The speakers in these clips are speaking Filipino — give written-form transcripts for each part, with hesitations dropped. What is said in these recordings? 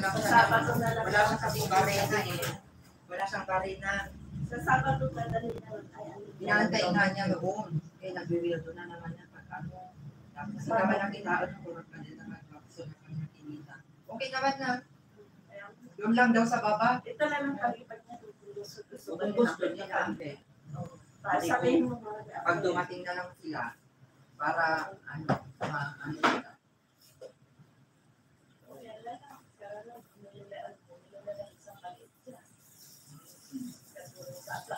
Wala Sa siya, Sabado na lang. wala siyang kasing barena eh. Wala siyang barena. Sa Sabado madali na lang. Ay, ano. Inaantay nga niya doon. Kaya nag-review na naman niya pag ano. Tapos naman nakitaan ng kurot pa din naman. So, nakinita. Okay naman na. Doon lang daw sa baba. Ito lang ang pag-ipag niya. Kung gusto niya kaante. Sabihin mo mga. Pag dumating na lang sila, para ano, ano sila.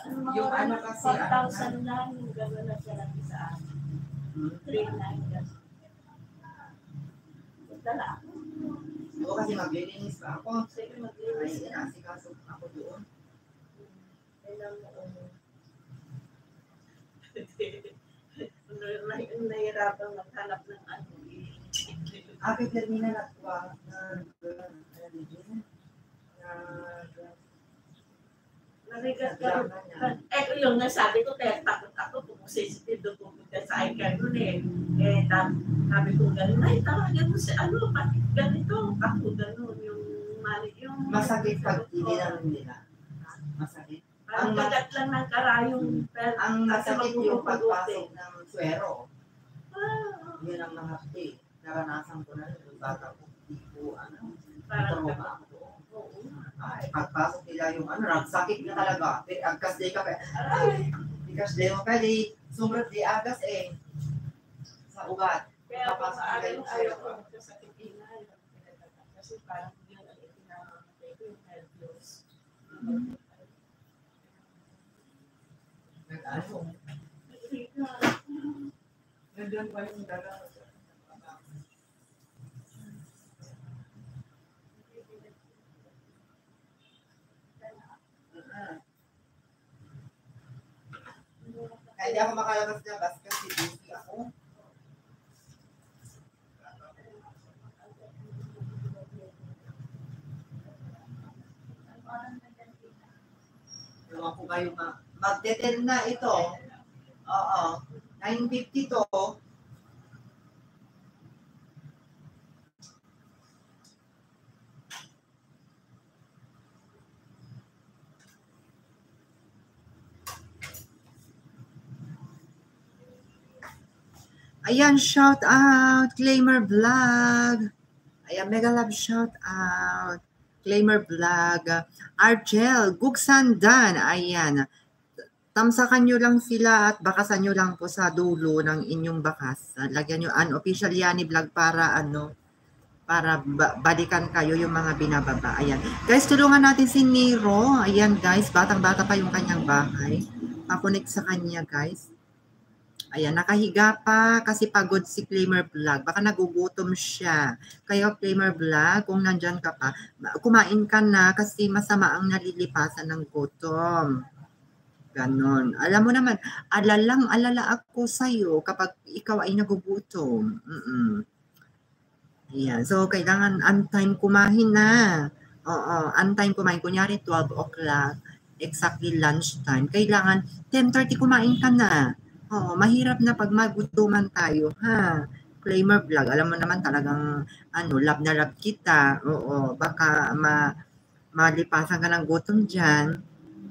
Yung ano kasi, 4,000 lang yung gano'n na siya lang sa akin. 3,900 gano'n. Dala ako. Oo, kasi maglilinis pa ako. Sige, Ay, maglinis. inasikaso ako doon. Kailan mo nahirapan maghanap ng ano. Akit termina na kuha na Narigat ka. Yung nasabi ko, kaya takot ako kung sensitive doon pumunta sa ICAR nun eh. Sabi ko gano'n, ay tawagan mo si ano, pati ganito, ako gano'n, yung masakit pag hindi lang nila. Masakit. Ang kagat lang ng karayong. Ang masakit yung pagpasok ng swero. Yun ang mahapdi. Naranasan ko na rin yung bata ko. Hindi ko, ano, trauma ako. Ay, pagpasok nila yung ano, nagsakit na talaga. Agkas day ka pa. Ay, agkas day mo pa. Sumrat di agas eh. Sa ugat. Kaya ayaw ko magkasakit ina. Kasi parang yun ang itinamatay ko yung health loss. Nag-ano? Nandun pa yung dalawa. Kaya hindi ako makalabas na bas kasi busy ako. Ewan ko kayo mag-detel na ito. Oo. 9:50 to. Ayan, shout out, Claimer Vlog. Ayan, mega love shout out. Claimer Vlog. Argel, Gugsandan. Ayan. Tamsakan nyo lang sila at bakasan nyo lang po sa dulo ng inyong bakas. Lagyan nyo unofficial Yani Vlog para ano, para balikan kayo yung mga binababa. Ayan. Guys, tulungan natin si Nero. Ayan guys, batang-bata pa yung kanyang bahay. Pakunik sa kanya guys. Ayan, nakahiga pa kasi pagod si Claimer Vlog. Baka nagugutom siya. Kaya Claimer Vlog, kung nandyan ka pa, kumain ka na kasi masama ang nalilipasan ng gutom. Ganon. Alam mo naman, alala ako sa'yo kapag ikaw ay nagugutom. Ayan. So, kailangan on-time kumain na. Oo, on-time kumain. Kunyari, 12 o'clock, exactly lunchtime. Kailangan 10:30 kumain ka na. Oo, mahirap na pag magutuman tayo, ha? Claimer Vlog, alam mo naman talagang, love na love kita. Oo, baka malipasan ka ng gutom dyan.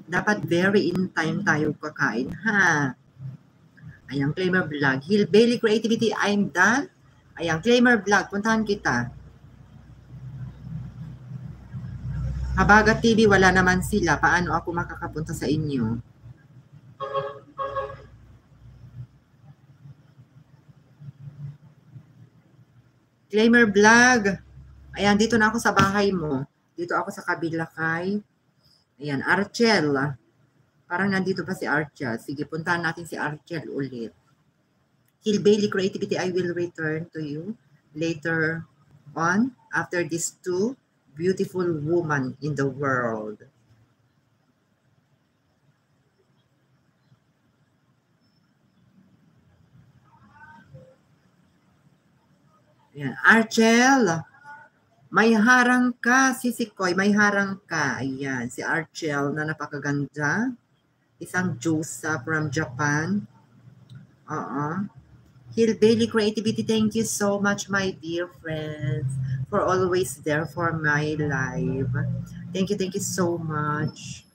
Dapat very in time tayo kakain, ha? Ayan, Claimer Vlog. Hillbilly Creativity, I'm done. Ayan, Claimer Vlog, puntahan kita. Habaga TV, wala naman sila. Paano ako makakapunta sa inyo? Claimer Vlog. Ayan, dito na ako sa bahay mo. Dito ako sa kabila kay ayan, Archel. Parang nandito pa si Archel. Sige, puntahan natin si Archel ulit. Hillbilly Creativity, I will return to you later on after these two beautiful women in the world. Ayan, Archel. May harang ka, Sisikoy. May harang ka. Ayan, si Archel na napakaganda. Isang Jusa from Japan. Hill Bailey Creativity, thank you so much, my dear friends, for always there for my live. Thank you so much.